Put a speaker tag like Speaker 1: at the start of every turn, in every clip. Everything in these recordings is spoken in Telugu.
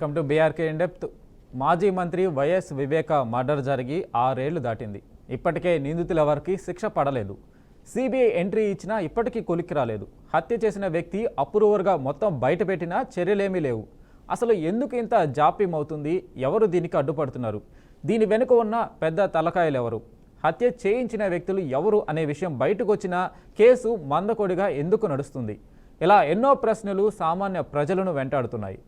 Speaker 1: Welcome to BRK in depth. మాజీ మంత్రి వైఎస్ వివేక మర్డర్ జరిగి 6 ఏళ్లు దాటింది. ఇప్పటికే నిందితులెవరికి శిక్ష పడలేదు. సిబిఐ ఎంట్రీ ఇచ్చినా ఇప్పటికీ కొలిక్కి రాలేదు. హత్య చేసిన వ్యక్తి అప్రూవర్గా మొత్తం బయటపెట్టినా చర్యలేమీ లేవు. అసలు ఎందుకు ఇంత జాప్యం అవుతుంది? ఎవరు దీనికి అడ్డుపడుతున్నారు? దీని వెనుక ఉన్న పెద్ద తలకాయలు ఎవరు? హత్య చేయించిన వ్యక్తులు ఎవరు అనే విషయం బయటకు వచ్చినా కేసు మందకొడిగా ఎందుకు నడుస్తుంది? ఇలా ఎన్నో ప్రశ్నలు సామాన్య ప్రజలను వెంటాడుతున్నాయి.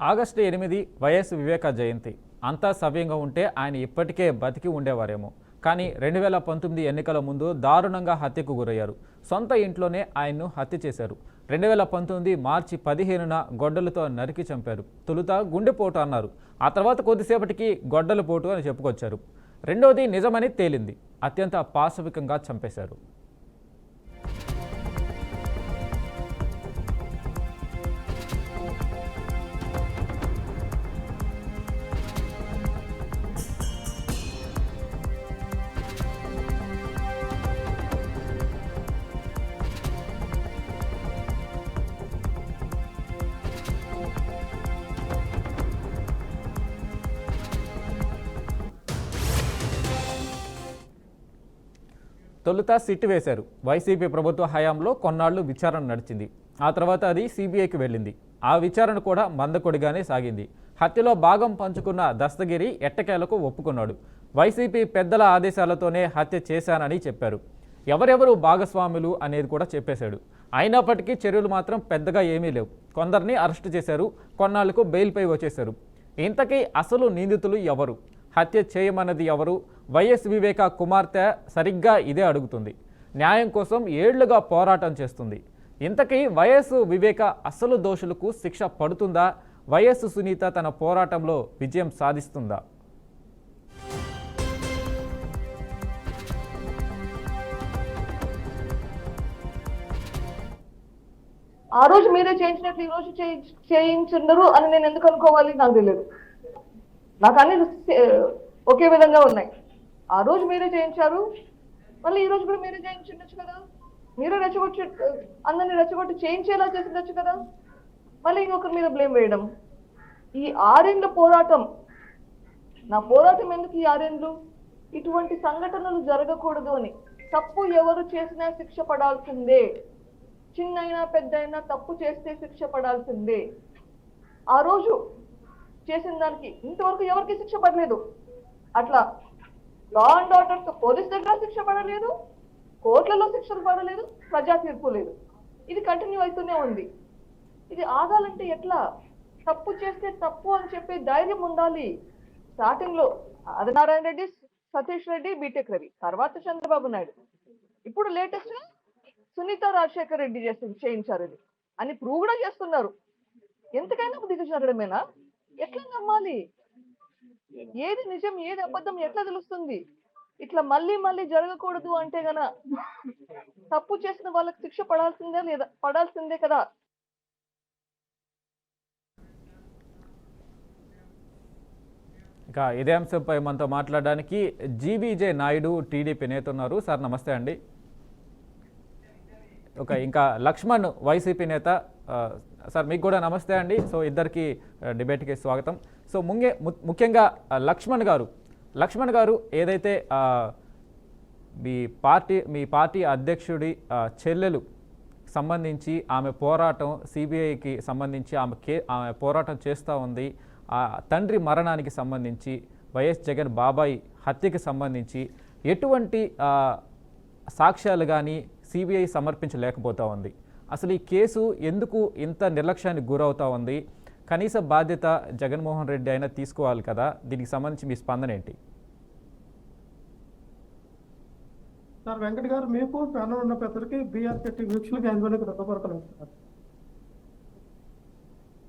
Speaker 1: ఆగస్టు 8 వైఎస్ వివేక జయంతి. అంతా సవ్యంగా ఉంటే ఆయన ఇప్పటికే బతికి ఉండేవారేమో. కానీ 2019 ఎన్నికల ముందు దారుణంగా హత్యకు గురయ్యారు. సొంత ఇంట్లోనే ఆయన్ను హత్య చేశారు. 2019 మార్చి 15న గొడ్డలతో నరికి చంపారు. తొలుత గుండెపోటు అన్నారు. ఆ తర్వాత కొద్దిసేపటికి గొడ్డల పోటు అని చెప్పుకొచ్చారు. రెండోది నిజమని తేలింది. అత్యంత పాశవికంగా చంపేశారు. తొలుత సిట్ వేశారు. వైసీపీ ప్రభుత్వ హయాంలో కొన్నాళ్లు విచారణ నడిచింది. ఆ తర్వాత అది సిబిఐకి వెళ్ళింది. ఆ విచారణ కూడా మందకొడిగానే సాగింది. హత్యలో భాగం పంచుకున్న దస్తగిరి ఎట్టకేలకు ఒప్పుకున్నాడు. వైసీపీ పెద్దల ఆదేశాలతోనే హత్య చేశానని చెప్పారు. ఎవరెవరు భాగస్వాములు అనేది కూడా చెప్పేశాడు. అయినప్పటికీ చర్యలు మాత్రం పెద్దగా ఏమీ లేవు. కొందరిని అరెస్టు చేశారు. కొన్నాళ్లకు బెయిల్పై వచ్చేశారు. ఇంతకీ అసలు నిందితులు ఎవరు? హత్య చేయమన్నది ఎవరు? వైఎస్ వివేక కుమార్తె సరిగ్గా ఇదే అడుగుతుంది. న్యాయం కోసం ఏళ్లుగా పోరాటం చేస్తుంది. ఇంతకీ వైఎస్ వివేక అసలు దోషులకు శిక్ష పడుతుందా? వైఎస్ సునీత తన పోరాటంలో విజయం సాధిస్తుందా?
Speaker 2: ఆ రోజు మీరే చేయించినట్లు ఈ రోజు చేయించుండరు అని నేను ఎందుకు అనుకోవాలి? నాకు తెలియదు. నాకు అన్ని ఒకే విధంగా ఉన్నాయి. ఆ రోజు మీరే చేయించారు, మళ్ళీ ఈ రోజు కూడా మీరే చేయించుండొచ్చు కదా. మీరే రెచ్చగొట్టి అందరినీ రెచ్చగొట్టి చేయించేలా చేసిండొచ్చు కదా. మళ్ళీ ఇంకొకరి మీద బ్లేమ్ వేయడం. ఈ 6 ఏళ్ల పోరాటం, నా పోరాటం ఎందుకు ఈ 6 ఏళ్ళు? ఇటువంటి సంఘటనలు జరగకూడదు అని. తప్పు ఎవరు చేసినా శిక్ష పడాల్సిందే. చిన్నైనా పెద్దయినా తప్పు చేస్తే శిక్ష పడాల్సిందే. ఆ రోజు చేసిన దానికి ఇంతవరకు ఎవరికి శిక్ష పడలేదు. అట్లా లా అండ్ ఆర్డర్స్ పోలీస్ దగ్గర శిక్ష పడలేదు, కోర్టులలో శిక్షలు పడలేదు, ప్రజా తీర్పు లేదు. ఇది కంటిన్యూ అవుతూనే ఉంది. ఇది ఆగాలంటే ఎట్లా? తప్పు చేస్తే తప్పు అని చెప్పే ధైర్యం ఉండాలి. స్టార్టింగ్ లో ఆదినారాయణ రెడ్డి, సతీష్ రెడ్డి, బీటెక్ రవి, తర్వాత చంద్రబాబు నాయుడు, ఇప్పుడు లేటెస్ట్ గా సునీత రాజశేఖర్ రెడ్డి చేయించారు ఇది అని ప్రూవ్ కూడా చేస్తున్నారు. ఎంతకైనా దిగ జరగడమేనా? ఎట్లా నమ్మాలి? ఏది నిజం ఏది అబద్ధం ఎట్లా తెలుస్తుంది? ఇట్లా మళ్ళీ మళ్ళీ జరగకూడదు అంటే గన తప్పు చేసిన వాళ్ళకి శిక్ష పడాల్సిందే లేదా? పడాల్సిందే కదా.
Speaker 1: ఇక ఇదే అంశంపై మనతో మాట్లాడడానికి జీబీజే నాయుడు టీడీపీ నేత ఉన్నారు. సార్ నమస్తే అండి. ఇంకా లక్ష్మణ్ వైసీపీ నేత సార్ మీకు కూడా నమస్తే అండి. సో ఇద్దరికి డిబేట్కి స్వాగతం. సో ముఖ్యంగా లక్ష్మణ్ గారు ఏదైతే మీ పార్టీ అధ్యక్షుడి చెల్లెలు సంబంధించి ఆమె పోరాటం సిబిఐకి సంబంధించి ఆమె పోరాటం చేస్తూ ఉంది. ఆ తండ్రి మరణానికి సంబంధించి వైఎస్ జగన్ బాబాయ్ హత్యకి సంబంధించి ఎటువంటి సాక్ష్యాలు కానీ సిబిఐ సమర్పించలేకపోతూ ఉంది. అసలు ఈ కేసు ఎందుకు ఇంత నిర్లక్ష్యానికి గురవుతూ ఉంది? కనీస బాధ్యత జగన్మోహన్ రెడ్డి అయినా తీసుకోవాలి కదా. దీనికి సంబంధించి మీ స్పందన ఏంటి?
Speaker 3: సార్ వెంకట్ గారు, మీకు ప్యానల్ ఉన్న పెద్దలకి బీఆర్కెట్టి వీక్షకులకి యజమానికి హృదయపూర్వక నమస్కారం.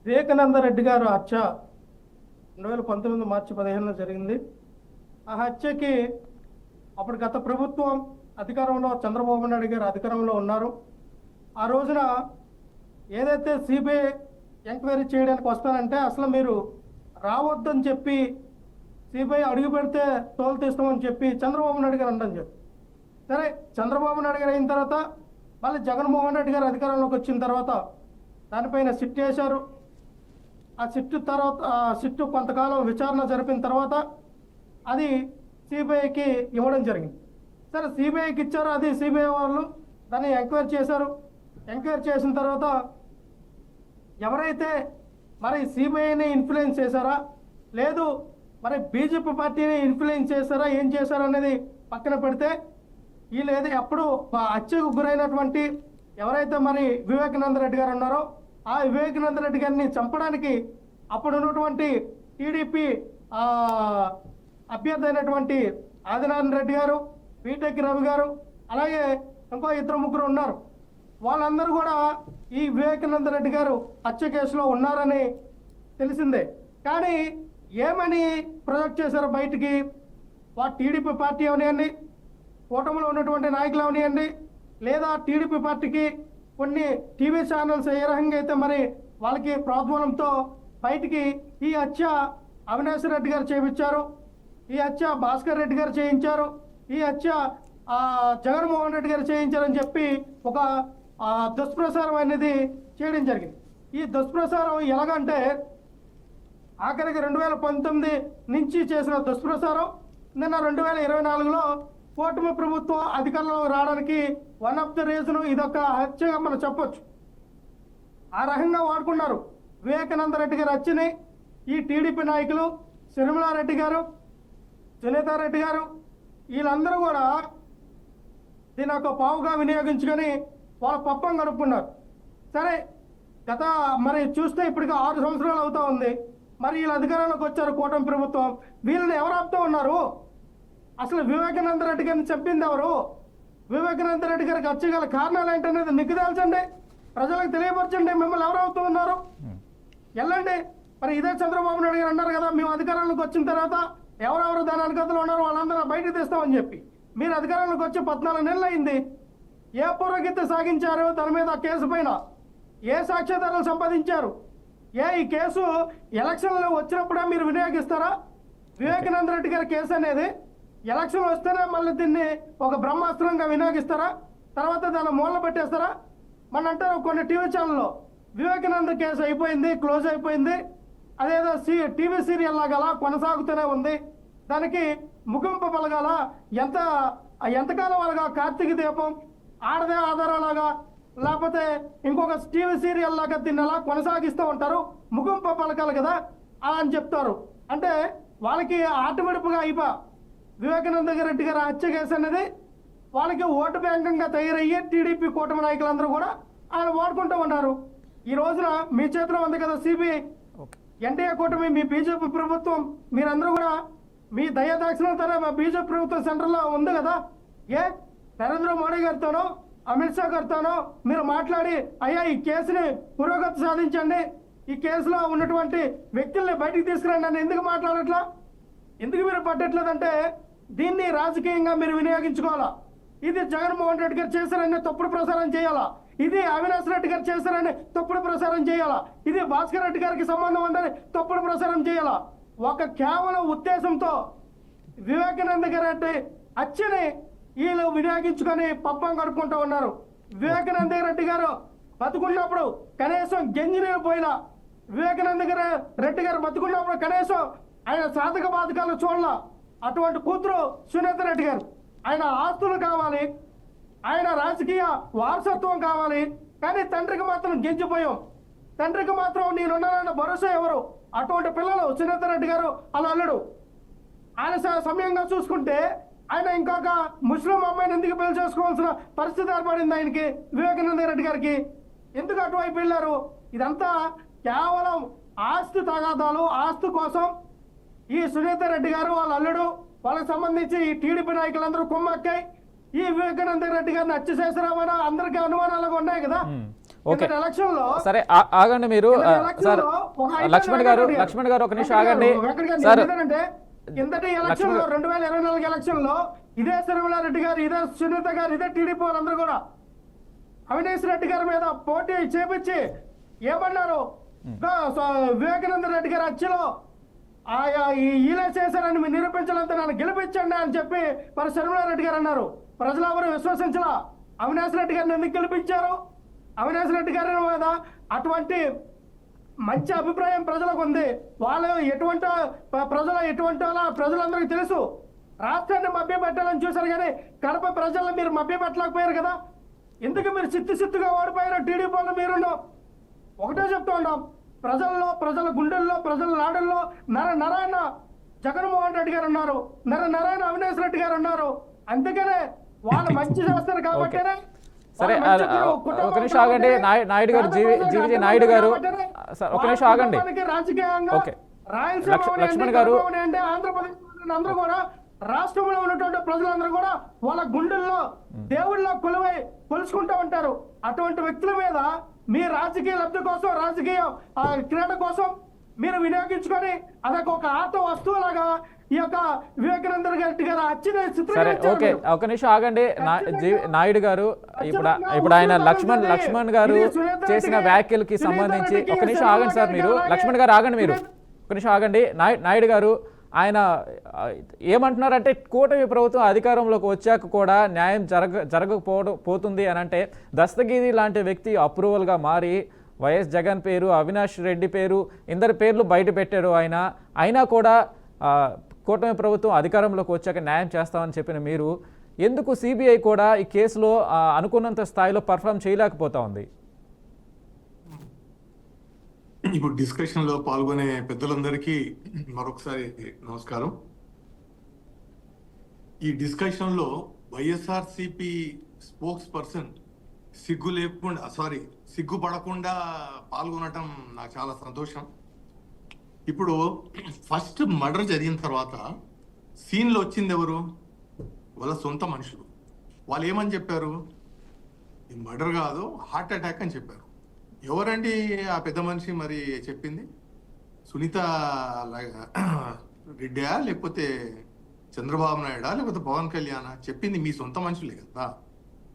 Speaker 3: వివేకానంద రెడ్డి గారు హత్య 2019 మార్చి 15 జరిగింది. ఆ హత్యకి అప్పుడు గత ప్రభుత్వం అధికారంలో చంద్రబాబు నాయుడు గారు అధికారంలో ఉన్నారు. ఆ రోజున ఏదైతే సిబిఐ ఎంక్వైరీ చేయడానికి వస్తానంటే అసలు మీరు రావద్దని చెప్పి సిబిఐ అడుగు పెడితే తోలు తీస్తామని చెప్పి చంద్రబాబు నాయుడు గారు అనడం చెప్పి, సరే చంద్రబాబు నాయుడు గారు అయిన తర్వాత మళ్ళీ జగన్మోహన్ రెడ్డి గారు అధికారంలోకి వచ్చిన తర్వాత దానిపైన సిట్ వేశారు. ఆ సిట్టు కొంతకాలం విచారణ జరిపిన తర్వాత అది సిబిఐకి ఇవ్వడం జరిగింది. సరే సిబిఐకి ఇచ్చారు, అది సిబిఐ వాళ్ళు దాన్ని ఎంక్వైరీ చేశారు. ఎంక్వైరీ చేసిన తర్వాత ఎవరైతే మరి సిబిఐని ఇన్ఫ్లుయెన్స్ చేశారా లేదు మరి బీజేపీ పార్టీని ఇన్ఫ్లుయెన్స్ చేశారా ఏం చేశారా అనేది పక్కన పెడితే వీళ్ళు ఏదో ఎప్పుడు హత్యకు గురైనటువంటి ఎవరైతే మరి వివేకానంద రెడ్డి గారు ఉన్నారో ఆ వివేకానంద రెడ్డి గారిని చంపడానికి అప్పుడు ఉన్నటువంటి టీడీపీ అభ్యర్థి అయినటువంటి ఆదినారాయణ రెడ్డి గారు, బీటెక్ రవి గారు, అలాగే ఇంకో 2-3 ఉన్నారు. వాళ్ళందరూ కూడా ఈ వివేకానంద రెడ్డి గారు హత్య కేసులో ఉన్నారని తెలిసిందే. కానీ ఏమని ప్రొజెక్ట్ చేశారు బయటికి? టీడీపీ పార్టీ అవనివ్వండి, కూటమిలో ఉన్నటువంటి నాయకులు అవనివ్వండి, లేదా టీడీపీ పార్టీకి కొన్ని టీవీ ఛానల్స్ ఏ రకంగా అయితే మరి వాళ్ళకి ప్రోద్బలంతో బయటికి ఈ హత్య అవినాష్ రెడ్డి గారు చేయించారు, ఈ హత్య భాస్కర్ రెడ్డి గారు చేయించారు, ఈ హత్య జగన్మోహన్ రెడ్డి గారు చేయించారని చెప్పి ఒక దుష్ప్రచారం అనేది చేయడం జరిగింది. ఈ దుష్ప్రచారం ఎలాగంటే ఆఖరికి 2019 నుంచి చేసిన దుష్ప్రచారం నిన్న 2024లో కూటమి ప్రభుత్వం అధికారంలో రావడానికి వన్ ఆఫ్ ది రీజన్ ఇదొక హత్యగా మనం చెప్పొచ్చు. ఆ రకంగా వాడుకున్నారు. వివేకానంద రెడ్డి గారు హత్యని ఈ టీడీపీ నాయకులు శర్మిలారెడ్డి గారు, సునీతారెడ్డి గారు వీళ్ళందరూ కూడా దీని ఒక పావుగా వినియోగించుకొని వాళ్ళ పప్పం గడుపుకున్నారు. సరే గత మరి చూస్తే ఇప్పటికి 6 సంవత్సరాలు అవుతా ఉంది. మరి వీళ్ళు అధికారంలోకి వచ్చారు కూటమి ప్రభుత్వం. వీళ్ళని ఎవరు ఆపుతూ ఉన్నారు? అసలు వివేకానంద రెడ్డి గారిని చెప్పింది ఎవరు? వివేకానంద రెడ్డి గారికి హత్యగల కారణాలు ఏంటనేది నిగ్గుదాల్చండి, ప్రజలకు తెలియపరచండి. మిమ్మల్ని ఎవరు అవుతూ ఉన్నారు? వెళ్ళండి. మరి ఇదే చంద్రబాబు నాయుడు గారు అన్నారు కదా, మేము అధికారంలోకి వచ్చిన తర్వాత ఎవరెవరు దాని అనుగతలో ఉన్నారో వాళ్ళందరూ బయటకు తీస్తామని చెప్పి. మీరు అధికారంలోకి వచ్చి 14 నెలలు అయింది. ఏ పూర్వగీత సాగించారు? దాని మీద కేసు పైన ఏ సాక్ష్యాధారాలు సంపాదించారు? ఈ కేసు ఎలక్షన్లో వచ్చినప్పుడే మీరు వినియోగిస్తారా? వివేకానంద రెడ్డి గారి కేసు అనేది ఎలక్షన్ వస్తేనే మళ్ళీ దీన్ని ఒక బ్రహ్మాస్త్రంగా వినియోగిస్తారా? తర్వాత దాన్ని మూలన పెట్టేస్తారా? మన అంటారు కొన్ని టీవీ ఛానల్లో వివేకానంద కేసు అయిపోయింది, క్లోజ్ అయిపోయింది, అదేదో టీవీ సీరియల్ లాగా కొనసాగుతూనే ఉంది, దానికి ముగింపు పలగాల ఎంతకాలం వాళ్ళగా కార్తీక దీపం ఆడదే ఆధారాలాగా లేకపోతే ఇంకొక టీవీ సీరియల్ లాగా దీన్ని అలా కొనసాగిస్తూ ఉంటారు, ముగింపు పలకాలి కదా అని చెప్తారు. అంటే వాళ్ళకి ఆటవిడుపుగా వివేకానంద రెడ్డి గారి హత్య కేసు అనేది వాళ్ళకి ఓటు బ్యాంకంగా తయారయ్యి టీడీపీ కూటమి నాయకులందరూ కూడా ఆయన వాడుకుంటూ ఉన్నారు. ఈ రోజున మీ చేతిలో ఉంది కదా సిబిఐ, ఎన్డీఏ కూటమి, మీ బీజేపీ ప్రభుత్వం, మీరందరూ కూడా మీ దయాదాక్షిణ్యంతోనే మా బీజేపీ ప్రభుత్వం సెంటర్లో ఉంది కదా. నరేంద్ర మోడీ గారితోనో అమిత్ షా గారితోనో మీరు మాట్లాడి అయ్యా ఈ కేసుని పురోగతి సాధించండి, ఈ కేసులో ఉన్నటువంటి వ్యక్తుల్ని బయటికి తీసుకురండి అని ఎందుకు మాట్లాడట్లా? ఎందుకు మీరు పట్టట్లేదంటే దీన్ని రాజకీయంగా మీరు వినియోగించుకోవాలా. ఇది జగన్మోహన్ రెడ్డి గారు చేశారని తప్పుడు ప్రసారం చేయాలా, ఇది అవినాష్ రెడ్డి గారు చేశారని తప్పుడు ప్రసారం చేయాలా, ఇది భాస్కర్ రెడ్డి గారికి సంబంధం ఉందని తప్పుడు ప్రసారం చేయాలా. ఒక కేవలం ఉద్దేశంతో వివేకానంద గారి హత్యని వీళ్ళు వినియోగించుకొని పబ్బం గడుపుకుంటూ ఉన్నారు. వివేకానంద రెడ్డి గారు బతుకున్నప్పుడు కనీసం గంజినీరు పోయినా వివేకానంద రెడ్డి గారు బతుకున్నప్పుడు కనీసం ఆయన సాధక బాధకాలు చూడాల. అటువంటి కూతురు సునీత రెడ్డి గారు, ఆయన ఆస్తులు కావాలి, ఆయన రాజకీయ వారసత్వం కావాలి, కానీ తండ్రికి మాత్రం గెంజిపోయాం. తండ్రికి మాత్రం నేనున్నానన్న భరోసా ఎవరు? అటువంటి పిల్లలు సునీత రెడ్డి గారు అలా అల్లుడు. ఆయన సమయంగా చూసుకుంటే ఆయన ఇంకొక ముస్లిం అమ్మాయిని ఎందుకు పెళ్లి చేసుకోవాల్సిన పరిస్థితి ఏర్పడింది ఆయనకి, వివేకానంద రెడ్డి గారికి? ఎందుకు అటువైపు వెళ్ళారు? ఇదంతా కేవలం ఆస్తి తగాదాలు, ఆస్తి కోసం ఈ సునీత రెడ్డి గారు వాళ్ళ అల్లుడు వాళ్ళకి సంబంధించి ఈ టీడీపీ నాయకులందరూ కుమ్మక్కాయి ఈ వివేకానంద రెడ్డి గారిని హత్య చేశారని అందరికీ అనుమానాలుగా ఉన్నాయి కదా.
Speaker 1: ఓకే,
Speaker 3: ఎలక్షన్ లో
Speaker 1: సరే ఆగండి మీరు సార్. లక్ష్మణ్ గారు ఒక నిమిషం ఆగండి సార్.
Speaker 3: కిందటి ఎలక్షన్ లో 2024 ఎలక్షన్ లో ఇదే శర్మిలారెడ్డి గారు, ఇదే సునీత గారు, ఇదే టీడీపీ వాళ్ళందరూ కూడా అవినేష్ రెడ్డి గారి మీద పోటీ చేపించి ఏమన్నారు? వివేకానంద రెడ్డి గారి హత్యలో ఈలే చేశారని మీరు నిరూపించాలంటే నన్ను గెలిపించండి అని చెప్పి మరి శర్మిలారెడ్డి గారు అన్నారు. ప్రజలెవరూ విశ్వసించలా. అవినాష్ రెడ్డి గారిని ఎందుకు గెలిపించారు? అవినాష్ రెడ్డి గారి మీద అటువంటి మంచి అభిప్రాయం ప్రజలకు ఉంది. వాళ్ళు ఎటువంటి ప్రజలందరికీ తెలుసు. రాష్ట్రాన్ని మభ్య పెట్టాలని చూశారు, కానీ కడప ప్రజలను మీరు మభ్య పెట్టలేకపోయారు కదా. ఎందుకు మీరు చిత్తుగా ఓడిపోయారు? టీడీపీ వాళ్ళు మీరు ఒకటే చెప్తూ ఉన్నాం, ప్రజల గుండెల్లో, ప్రజల నాడుల్లో నరాయణ జగన్మోహన్ రెడ్డి గారు ఉన్నారు, నరాయణ అవినాష్ రెడ్డి గారు ఉన్నారు. అందుకనే వాళ్ళు మంచి చేస్తారు కాబట్టినే.
Speaker 1: సరే ఒక నిమిషం ఆగండి నాయుడు గారు, జీవిజీ నాయుడు గారు ఒక నిమిషం ఆగండి. ఓకే, లక్ష్మణ్ గారు,
Speaker 3: ఆంధ్రప్రదేశ్ అందరూ కూడా రాష్ట్రంలో ఉన్నటువంటి ప్రజలందరూ కూడా వాళ్ళ గుండెల్లో దేవుళ్ళ కొలుసుకుంటూ ఉంటారు. అటువంటి వ్యక్తుల మీద మీ రాజకీయ లబ్ధి కోసం, రాజకీయ క్రీడ కోసం మీరు వినియోగించుకొని అదొక ఒక ఆట వస్తువులాగా ఈ యొక్క వివేకానంద రెడ్డి గారు
Speaker 1: సరే ఓకే, ఒక నిమిషం ఆగండి నాయుడు గారు. ఇప్పుడు ఆయన లక్ష్మణ్ గారు చేసిన వ్యాఖ్యలకి సంబంధించి ఒక నిమిషం ఆగండి సార్. మీరు లక్ష్మణ్ గారు ఆగండి, మీరు ఒక నిమిషం ఆగండి. నాయుడు గారు ఆయన ఏమంటున్నారంటే కూటమి ప్రభుత్వం అధికారంలోకి వచ్చాక కూడా న్యాయం జరగకపోతుంది అని అంటే, దస్తగిరి లాంటి వ్యక్తి అప్రూవల్గా మారి వైఎస్ జగన్ పేరు, అవినాష్ రెడ్డి పేరు, ఇందరి పేర్లు బయట పెట్టారు ఆయన. అయినా కూడా కూటమి ప్రభుత్వం అధికారంలోకి వచ్చాక న్యాయం చేస్తామని చెప్పిన మీరు ఎందుకు సిబిఐ కూడా ఈ కేసులో అనుకున్నంత స్థాయిలో పర్ఫామ్ చేయలేకపోతా ఉంది?
Speaker 4: ఇప్పుడు డిస్కషన్ లో పాల్గొనే పెద్దలందరికీ మరొకసారి నమస్కారం. ఈ డిస్కషన్ లో వైఎస్ఆర్సిపి స్పోక్స్ పర్సన్ సిగ్గుపడకుండా పాల్గొనటం నాకు చాలా సంతోషం. ఇప్పుడు ఫస్ట్ మర్డర్ జరిగిన తర్వాత సీన్లో వచ్చింది ఎవరు? వాళ్ళ సొంత మనుషులు. వాళ్ళు ఏమని చెప్పారు? ఇది మర్డర్ కాదు, హార్ట్ అటాక్ అని చెప్పారు. ఎవరండి ఆ పెద్ద మనిషి మరి చెప్పింది? సునీత రెడ్డా, లేకపోతే చంద్రబాబు నాయుడా, లేకపోతే పవన్ కళ్యాణ్? చెప్పింది మీ సొంత మనుషులే కదా.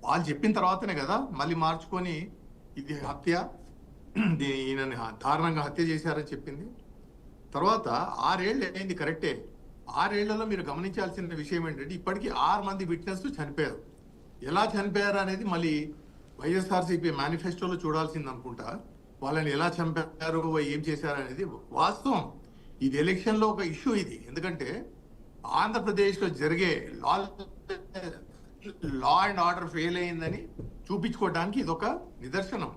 Speaker 4: వాళ్ళు చెప్పిన తర్వాతనే కదా మళ్ళీ మార్చుకొని ఇది హత్య, ఈయనని దారుణంగా హత్య చేశారని చెప్పింది. తర్వాత 6 ఏళ్ళు అయింది, కరెక్టే. 6 ఏళ్లలో మీరు గమనించాల్సిన విషయం ఏంటంటే ఇప్పటికీ 6 మంది విట్నెస్లు చనిపోయారు. ఎలా చనిపోయారు అనేది మళ్ళీ వైఎస్ఆర్సీపీ మేనిఫెస్టోలో చూడాల్సింది అనుకుంటా. వాళ్ళని ఎలా చంపారు, ఏం చేశారు అనేది వాస్తవం. ఇది ఎలక్షన్లో ఒక ఇష్యూ ఇది. ఎందుకంటే ఆంధ్రప్రదేశ్లో జరిగే లా అండ్ ఆర్డర్ ఫెయిల్ అయిందని చూపించుకోవడానికి ఇది ఒక నిదర్శనం.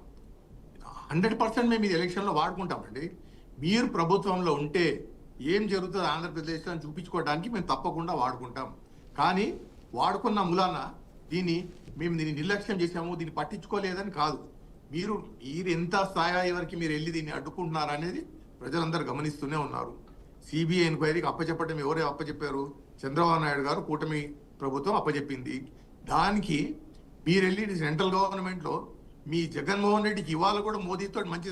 Speaker 4: 100% మేము ఇది ఎలక్షన్లో వాడుకుంటామండి. మీరు ప్రభుత్వంలో ఉంటే ఏం జరుగుతుంది ఆంధ్రప్రదేశ్లో అని చూపించుకోవడానికి మేము తప్పకుండా వాడుకుంటాం. కానీ వాడుకున్న మూలాన మేము దీన్ని నిర్లక్ష్యం చేసాము, దీన్ని పట్టించుకోలేదని కాదు. మీరు ఎంత స్థాయి వరకు మీరు వెళ్ళి దీన్ని అడ్డుకుంటున్నారు అనేది ప్రజలందరూ గమనిస్తూనే ఉన్నారు. సిబిఐ ఎంక్వైరీకి అప్పచెప్పడం ఎవరే అప్పచెప్పారు? చంద్రబాబు నాయుడు గారు, కూటమి ప్రభుత్వం అప్పచెప్పింది. దానికి మీరు వెళ్ళి సెంట్రల్ గవర్నమెంట్లో మీ జగన్మోహన్ రెడ్డికి ఇవాళ కూడా మోదీతో మంచి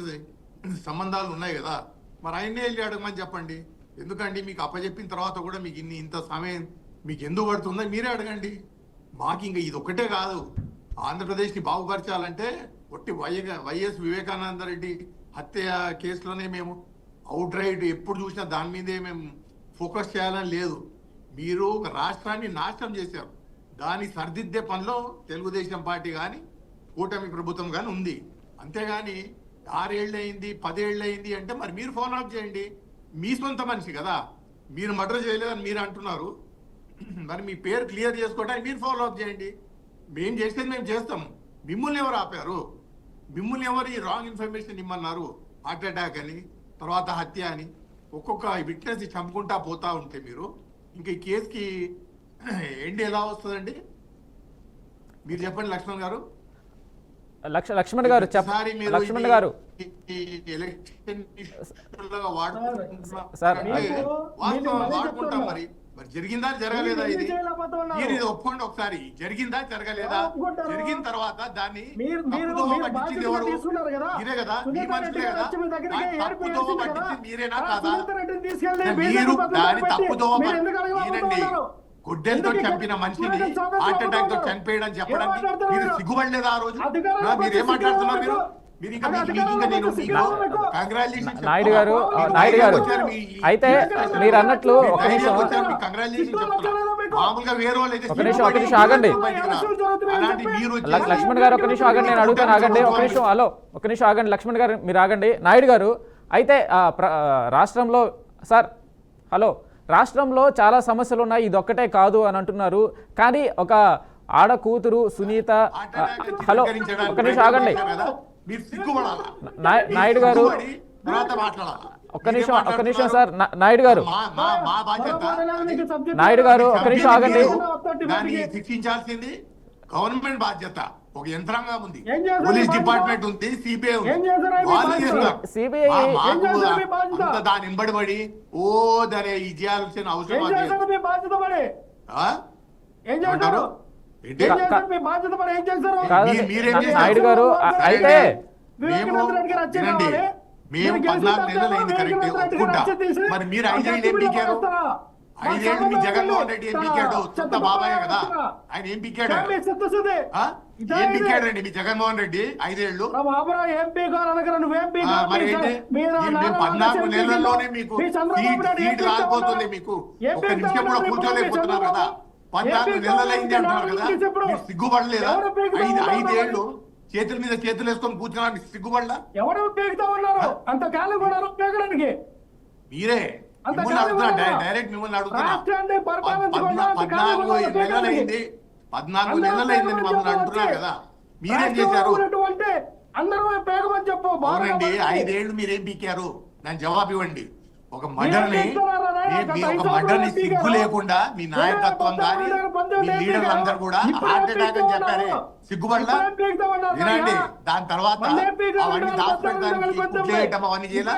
Speaker 4: సంబంధాలు ఉన్నాయి కదా, మరి ఆయన్నే వెళ్ళి అడగమని చెప్పండి. ఎందుకండి మీకు అప్పచెప్పిన తర్వాత కూడా మీకు ఇంత సమయం మీకు ఎందుకు పడుతుందో మీరే అడగండి. మాకు ఇంకా ఇది ఒక్కటే కాదు, ఆంధ్రప్రదేశ్ని బాగుపరచాలంటే ఒట్టి వైఎస్ వివేకానంద రెడ్డి హత్య కేసులోనే మేము అవుట్ రైట్ ఎప్పుడు చూసినా దాని మీదే మేము ఫోకస్ చేయాలని లేదు. మీరు ఒక రాష్ట్రాన్ని నాశనం చేశారు. దాన్ని సరిదిద్దే పనిలో తెలుగుదేశం పార్టీ కానీ కూటమి ప్రభుత్వం కానీ ఉంది. అంతేగాని 6 ఏళ్ళు అయింది 10 ఏళ్ళు అయింది అంటే మరి మీరు ఫాలో అప్ చేయండి. మీ సొంత మనిషి కదా, మీరు మర్డర్ చేయలేదని మీరు అంటున్నారు, మరి మీ పేరు క్లియర్ చేసుకోవడానికి మీరు ఫాలో అప్ చేయండి. మేము చేసేది మేము చేస్తాం. మిమ్మల్ని ఎవరు ఆపారు? మిమ్మల్ని ఎవరు ఈ రాంగ్ ఇన్ఫర్మేషన్ ఇమ్మన్నారు? హార్ట్ అటాక్ అని, తర్వాత హత్య అని ఒక్కొక్క విట్నెస్ చంపుకుంటా పోతా ఉంటే మీరు ఇంకా ఈ కేసుకి ఎండ్ ఎలా వస్తుందండి? మీరు చెప్పండి లక్ష్మణ్ గారు.
Speaker 1: లక్ష్మణ్ గారు లక్ష్మణ్ గారు సార్
Speaker 4: వాడుకుంటాం. మరి జరిగిందా జరగలేదా? ఇది మీరు ఇది ఒప్పుకోండి ఒకసారి. జరిగిందా జరగలేదా? జరిగిన తర్వాత దాన్ని తప్పుదోవ పట్టించింది ఎవరు? మీరే కదా, మీ మనుషులే కదా. తప్పుదోవ పట్టించింది మీరేనా కాదా? మీరు దాని తప్పుదోవ మీరండి. గుడ్డెలతో చంపిన మనిషిని హార్ట్ అటాక్ తో చనిపోయడం చెప్పడానికి మీరు సిగ్గుపడలేదా ఆ రోజు? మీరు ఏం మాట్లాడుతున్నారు? మీరు
Speaker 1: నాయుడు గారు అయితే మీరు అన్నట్లు ఒక నిమిషం ఆగండి. లక్ష్మణ్ గారు ఒక నిమిషం ఆగండి, నేను అడుగుతాను. ఆగండి ఒక నిమిషం. హలో, ఒక నిమిషం ఆగండి. లక్ష్మణ్ గారు మీరు ఆగండి. నాయుడు గారు అయితే రాష్ట్రంలో సార్ హలో, రాష్ట్రంలో చాలా సమస్యలు ఉన్నాయి, ఇది ఒక్కటే కాదు అని అంటున్నారు. కానీ ఒక ఆడ కూతురు సునీత, హలో ఒక నిమిషం ఆగండి. నాయుడు గారు ఒక్క నిమిషం సార్. నాయుడు గారు ఒక్క నిమిషం ఆగండి.
Speaker 4: శిక్షించాల్సింది గవర్నమెంట్ బాధ్యత. ఒక యంత్రాంగం ఉంది, పోలీస్ డిపార్ట్మెంట్ ఉంది, సిబిఐ ఉంది. దాని ఇంబడిబడి దాని ఇచ్చేయాల్సిన అవసరం
Speaker 1: నాయుడు గారు అయితే
Speaker 4: మేము 14 నెలలు అయింది కరెక్ట్ ఒప్పుకుంటా. మరి మీరు 5 ఏళ్ళు ఏం పీకారు? 5 ఏళ్ళు మీ జగన్మోహన్ రెడ్డి ఏం పీకాడు? సొంత బాబాయ్ కదా ఆయన. ఏం పీకాడు? ఏం పీకాడండి మీ జగన్మోహన్ రెడ్డి 5 ఏళ్ళు? మరి ఏంటి? 14 నెలల్లోనే మీకు సీట్ రాకపోతుంది. మీకు ఒక నిమిషం కూడా కూర్చోలేకపోతున్నారు కదా. 14 నెలలు అయింది అంటున్నారు కదా. మీరు సిగ్గుపడలేదా? 5 ఏళ్ళు చేతుల మీద చేతులు వేసుకొని కూర్చున్నారు, సిగ్గుపడలా?
Speaker 3: ఎవరు ఉపయోగిస్తా ఉన్నారు అంతకాలం కూడా ఉపయోగడానికి?
Speaker 4: మీరే డైరెక్ట్ మిమ్మల్ని అడుగుతున్నా. 14 నెలలైంది, 14 నెలలైందని మమ్మల్ని అంటున్నారు కదా. మీరేం చేశారు?
Speaker 3: అందరూ ఉపయోగమని చెప్పు.
Speaker 4: అవునండి, 5 ఏళ్ళు మీరేం పీకారు? దాని జవాబు ఇవ్వండి. ఒక మర్డర్ని సిగ్గు లేకుండా మీ నాయకత్వం కానీ మీ లీడర్లు అందరూ కూడా హార్ట్ అటాక్ అని చెప్పారే, సిగ్గుపడలా? వినండి, దాని తర్వాత అవన్నీ దాచిపెట్టడానికి చేయటం అవన్నీ చేయాలా?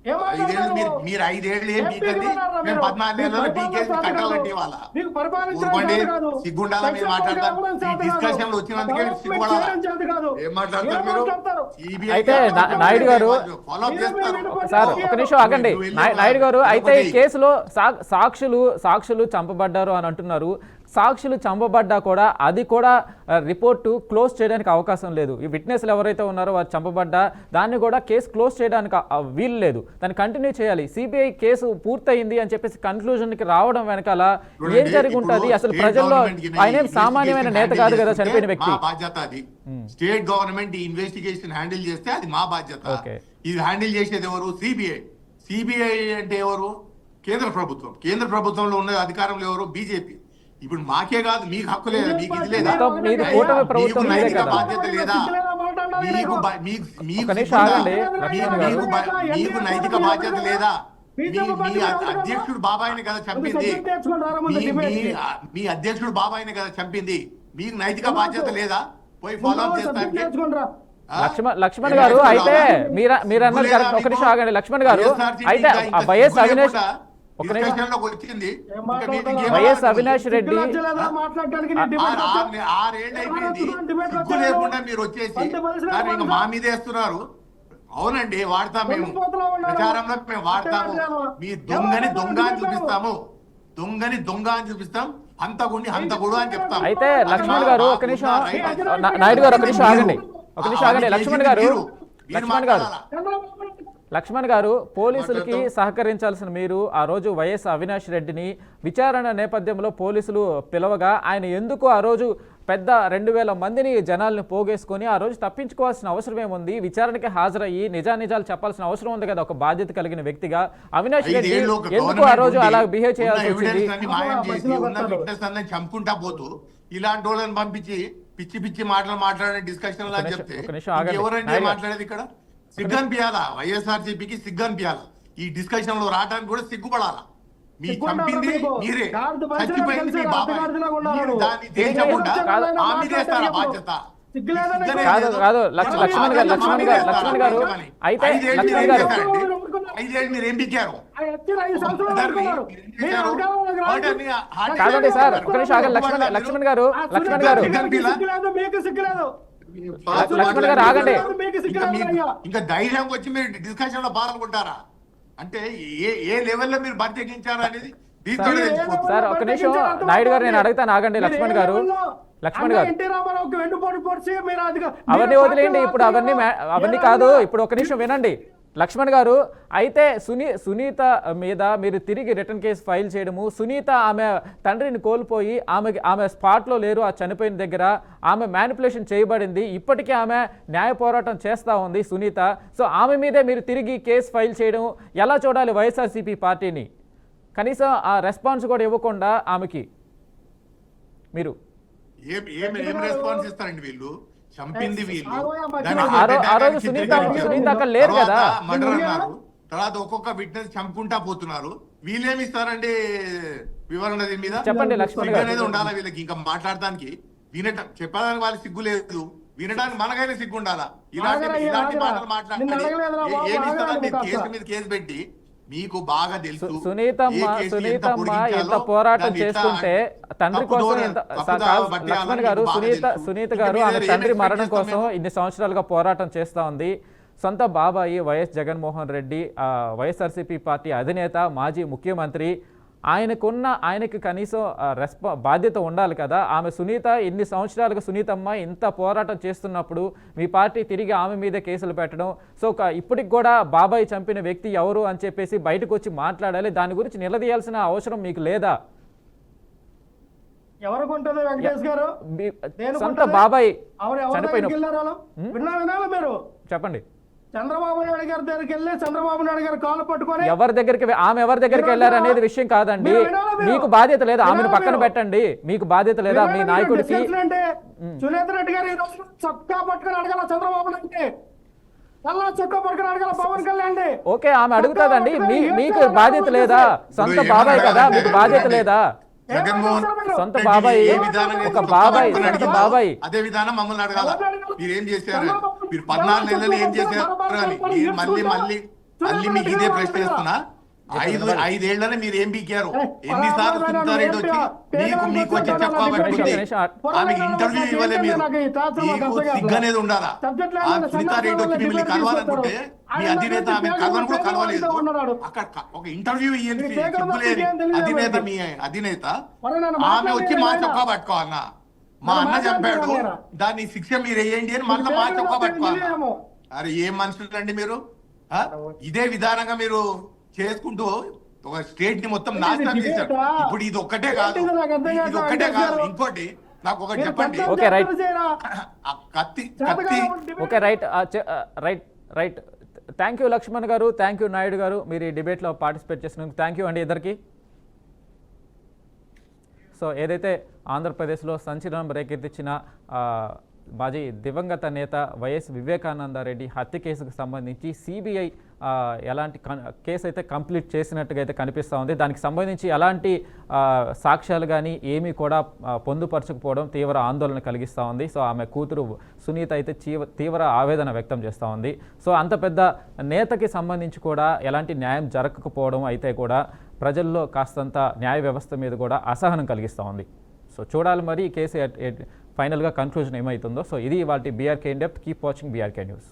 Speaker 4: 5 ఏళ్ళు మీరు 5 ఏళ్ళు ఏం పీకండి, మేము 14 నెలల్లో పీకేసి కట్టాలంటే వాళ్ళ ఊరుకోండి. సిగ్గుండాలా మీరు మాట్లాడతారు? ఈ డిస్కషన్ వచ్చినందుకే సిగ్గుపడాలా? ఏం మాట్లాడతారు మీరు?
Speaker 1: అయితే నాయుడు గారు సార్ ఒక నిమిషం ఆగండి. నాయుడు గారు అయితే ఈ కేసులో సాక్షులు చంపబడ్డారు అని అంటున్నారు. సాక్షులు చంపబడ్డా కూడా అది కూడా రిపోర్టు క్లోజ్ చేయడానికి అవకాశం లేదు. ఈ విట్నెస్లు ఎవరైతే ఉన్నారో వారు చంపబడ్డా దాన్ని కూడా కేసు క్లోజ్ చేయడానికి వీలు లేదు, దాన్ని కంటిన్యూ చేయాలి. సిబిఐ కేసు పూర్తయింది అని చెప్పేసి కన్క్లూజన్కి రావడం వెనకాల ఏం జరిగి ఉంటుంది? అసలు ప్రజల్లో ఆయన సామాన్యమైన నేత కాదు కదా చనిపోయిన వ్యక్తి.
Speaker 4: బాధ్యత అది స్టేట్ గవర్నమెంట్ ఈ ఇన్వెస్టిగేషన్ హ్యాండిల్ చేస్తే అది మా బాధ్యత. ఇది హ్యాండిల్ చేసేది ఎవరు? సిబిఐ అంటే ఎవరు? కేంద్ర ప్రభుత్వం. కేంద్ర ప్రభుత్వంలో ఉన్న అధికారంలో ఎవరు? బీజేపీ. ఇప్పుడు మాకే కాదు, మీకు హక్కు లేదా? మీకు ఇది లేదా? మీకు నైతిక బాధ్యత లేదా? మీకు నైతిక బాధ్యత లేదా? మీ అధ్యక్షుడు బాబాయిని కదా చంపింది. మీ అధ్యక్షుడు బాబాయిని కదా చంపింది. మీకు నైతిక బాధ్యత లేదా? పోయి ఫాలో అప్ చేస్తానికి.
Speaker 1: లక్ష్మణ్ గారు అయితే మీరు అన్నది ఒక నిమిషం ఆగండి. లక్ష్మణ్ గారు అయితే వైఎస్ అవినాష్ వైఎస్ అవినాష్ రెడ్డి
Speaker 4: 6 ఏళ్ళు అయిపోయింది, సిగ్గు లేకుండా మీరు వచ్చేసి ఇంకా మా మీద వేస్తున్నారు. అవునండి, వాడతాం మేము ప్రచారంలో, మేము వాడతాము. మీ దొంగని అని చూపిస్తాం, హంతకుడు అని చెప్తాం.
Speaker 1: అయితే లక్ష్మణ్ గారు ఒక నిమిషం, నాయుడు గారు ఒక నిమిషం ఆగండి. లక్ష్మణ్ గారు పోలీసులకి సహకరించాల్సిన మీరు ఆ రోజు వైఎస్ అవినాష్ రెడ్డిని విచారణ నేపథ్యంలో పోలీసులు పిలవగా ఆయన ఎందుకు ఆ రోజు పెద్ద 2000 మందిని జనాల్ని పోగేసుకొని ఆ రోజు తప్పించుకోవాల్సిన అవసరం ఏముంది? విచారణకి హాజరయ్యి నిజానిజాలు చెప్పాల్సిన అవసరం ఉంది కదా ఒక బాధ్యత కలిగిన వ్యక్తిగా. అవినాష్ రెడ్డి ఎందుకు ఆ రోజు అలా బిహేవ్ చేయాల్సి వచ్చింది?
Speaker 4: చంపుకుంటా పోతూ ఇలాంటి వాళ్ళని పంపించి పిచ్చి పిచ్చి మాట్లాడే డిస్కషన్ లా చెప్తే ఎవరండి మాట్లాడేది ఇక్కడ? సిగ్గనిపియాలా? వైఎస్ఆర్సీపీకి సిగ్గనిపియాలా? ఈ డిస్కషన్ లో రావడానికి కూడా సిగ్గుపడాలా? మీ చంపింది మీరే, చచ్చిపోయింది మీ బాబాయ్. మీరు దాన్ని తేల్చకుండా ఆమెదేస్తారా బాధ్యత?
Speaker 1: కాదు లక్ష్మణ్ గారు అయితే లక్ష్మణ్ గారు
Speaker 4: 5 ఏళ్ళు మీరు ఏం పిచ్చారు?
Speaker 1: కాదండి సార్, ఒక నిమిషం ఆగండి. లక్ష్మణ్ గారు ఆగండి.
Speaker 4: ఇంకా ధైర్యం వచ్చి మీరు డిస్కషన్ లో పాల్గొంటారా? అంటే ఏ లెవెల్లో మీరు బద్దెకించారు అనేది
Speaker 1: సార్ ఒక నిమిషం నాయుడు గారు నేను అడుగుతాను, ఆగండి. లక్ష్మణ్ గారు అవన్నీ వదిలేయండి, ఇప్పుడు అవన్నీ కాదు. ఇప్పుడు ఒక నిమిషం వినండి లక్ష్మణ్ గారు. అయితే సునీత మీద మీరు తిరిగి రిటర్న్ కేసు ఫైల్ చేయడము, సునీత ఆమె తండ్రిని కోల్పోయి ఆమె స్పాట్లో లేరు ఆ చనిపోయిన దగ్గర, ఆమె మ్యానిపులేషన్ చేయబడింది, ఇప్పటికీ ఆమె న్యాయ పోరాటం చేస్తూ ఉంది సునీత. సో ఆమె మీదే మీరు తిరిగి కేసు ఫైల్ చేయడం ఎలా చూడాలి వైఎస్ఆర్సీపీ పార్టీని? కనీసం ఆ రెస్పాన్స్ కూడా ఇవ్వకుండా ఆమెకి మీరు
Speaker 4: ఏం రెస్పాన్స్ ఇస్తారండి? వీళ్ళు చంపింది వీళ్ళు,
Speaker 1: ఆ రోజు సునీత అక్కడ లేరు కదా,
Speaker 4: మర్డర్ అన్నారు. తర్వాత ఒక్కొక్క విట్నెస్ చంపుకుంటా పోతున్నారు. వీళ్ళేమి ఇస్తారండి వివరణ దీని మీద?
Speaker 1: చెప్పండి లక్ష్మణ్ గారు.
Speaker 4: అనేది ఉండాలా వీళ్ళకి? ఇంకా మాట్లాడటానికి చెప్పడానికి వాళ్ళకి సిగ్గు లేదు, వినడానికి మనకైనా సిగ్గు ఉండాలా? ఇలాంటి మాటలు మాట్లాడాలి. ఏమి ఇస్తారని మీరు కేసు మీద కేసు పెట్టి మీకు బాగా తెలుసు
Speaker 1: సునీతమ్మ ఎంత పోరాటం చేస్తుంటే తండ్రి కోసం లక్ష్మణ్ గారు సునీత గారు ఆమె తండ్రి మరణం కోసం ఇన్ని సంవత్సరాలుగా పోరాటం చేస్తూ ఉంది. సొంత బాబాయి వైఎస్ జగన్మోహన్ రెడ్డి వైఎస్ఆర్సీపీ పార్టీ అధినేత, మాజీ ముఖ్యమంత్రి, ఆయనకి కనీసం బాధ్యత ఉండాలి కదా. ఆమె సునీత ఇన్ని సంవత్సరాలుగా సునీతమ్మ ఇంత పోరాటం చేస్తున్నప్పుడు మీ పార్టీ తిరిగి ఆమె మీదే కేసులు పెట్టడం, సో ఇప్పటికి కూడా బాబాయ్ చంపిన వ్యక్తి ఎవరు అని చెప్పేసి బయటకు వచ్చి మాట్లాడాలి. దాని గురించి నిలదీయాల్సిన అవసరం మీకు లేదా? సొంత బాబాయ్ చనిపోయిన చెప్పండి.
Speaker 3: చంద్రబాబు నాయుడు గారి దగ్గరికి వెళ్ళి చంద్రబాబు నాయుడు గారు కాలు పట్టుకొని
Speaker 1: ఆమె ఎవరి దగ్గరికి వెళ్ళారు అనేది విషయం కాదండి. మీకు బాధ్యత లేదా? ఆమెను పక్కన పెట్టండి. మీకు బాధ్యత లేదా మీ నాయకుడికి?
Speaker 3: సునీత రెడ్డి గారు ఈ రోజు చొక్కా పట్టుకొని అడగాల చంద్రబాబు నాయుడు, చల్లా చొక్కా పట్టుకొని అడగాల పవన్ కళ్యాణ్.
Speaker 1: ఓకే, ఆమె అడుగుతాదండి. మీకు బాధ్యత లేదా? సొంత బాబాయ్ కదా, మీకు బాధ్యత లేదా? సొంత బాబాయ్, ఒక బాబాయ్, సొంత బాబాయ్.
Speaker 4: అదే విధానం మమ్మల్ని అడగాల, మీరు ఏం చేశారు? మీరు 14 నెలలు ఏం చేశారు అని మళ్ళీ మీకు ఇదే ప్రశ్న చేస్తున్నా. 5 ఏళ్లనే మీరు ఏం పీకారు? ఎన్నిసార్లు సునీతారెడ్డి వచ్చి మీకు వచ్చి చెప్పబట్టి ఆమెకి ఇంటర్వ్యూ ఇవ్వలే మీరు? మీకు సిగ్గు అనేది ఉండాలా? ఆ సునీతారెడ్డి వచ్చి మిమ్మల్ని కలవాలనుకుంటే మీ అధినేత ఆమె కలవని కూడా కలవలేదు. అక్కడ ఒక ఇంటర్వ్యూ ఇవ్వండి, సిగ్గులేని అధినేత, మీ అధినేత. ఆమె వచ్చి మా చొక్కా పట్టుకోవాలన్నా? మా అన్న చంపాడు, దాన్ని శిక్ష మీరు వేయండి అని మళ్ళీ మా చొక్కా పట్టుకోవాలి? అరే ఏం మనుషులండి మీరు? ఇదే విధానంగా మీరు చేసుకుంటూ ఒక స్టేట్ ని మొత్తం నాశనం చేశారు. ఇప్పుడు ఇది ఒక్కటే కాదు, ఇంకోటి నాకు ఒకటి చెప్పండి.
Speaker 1: ఓకే రైట్,
Speaker 4: కత్తి
Speaker 1: okay right. Thank you Lakshman garu, thank you Naidu గారు, మీరు ఈ డిబేట్లో పార్టిసిపేట్ చేసినందుకు థ్యాంక్ యూ అండి ఇద్దరికి. సో ఏదైతే ఆంధ్రప్రదేశ్లో సంచలనం రేకెత్తించిన మాజీ దివంగత నేత వైఎస్ వివేకానందరెడ్డి హత్య కేసుకు సంబంధించి సిబిఐ ఎలాంటి కేసు అయితే కంప్లీట్ చేసినట్టుగా అయితే కనిపిస్తూ ఉంది. దానికి సంబంధించి ఎలాంటి సాక్ష్యాలు కానీ ఏమీ కూడా పొందుపరచకపోవడం తీవ్ర ఆందోళన కలిగిస్తూ ఉంది. సో ఆమె కూతురు సునీత అయితే తీవ్ర ఆవేదన వ్యక్తం చేస్తూ ఉంది. సో అంత పెద్ద నేతకి సంబంధించి కూడా ఎలాంటి న్యాయం జరగకపోవడం అయితే కూడా ప్రజల్లో కాస్తంత న్యాయ వ్యవస్థ మీద కూడా అసహనం కలిగిస్తూ ఉంది. సో చూడాలి మరి ఈ కేసు ఫైనల్గా కన్క్లూజన్ ఏమవుతుందో. సో ఇది వాటి BRK in depth. Keep watching BRK news.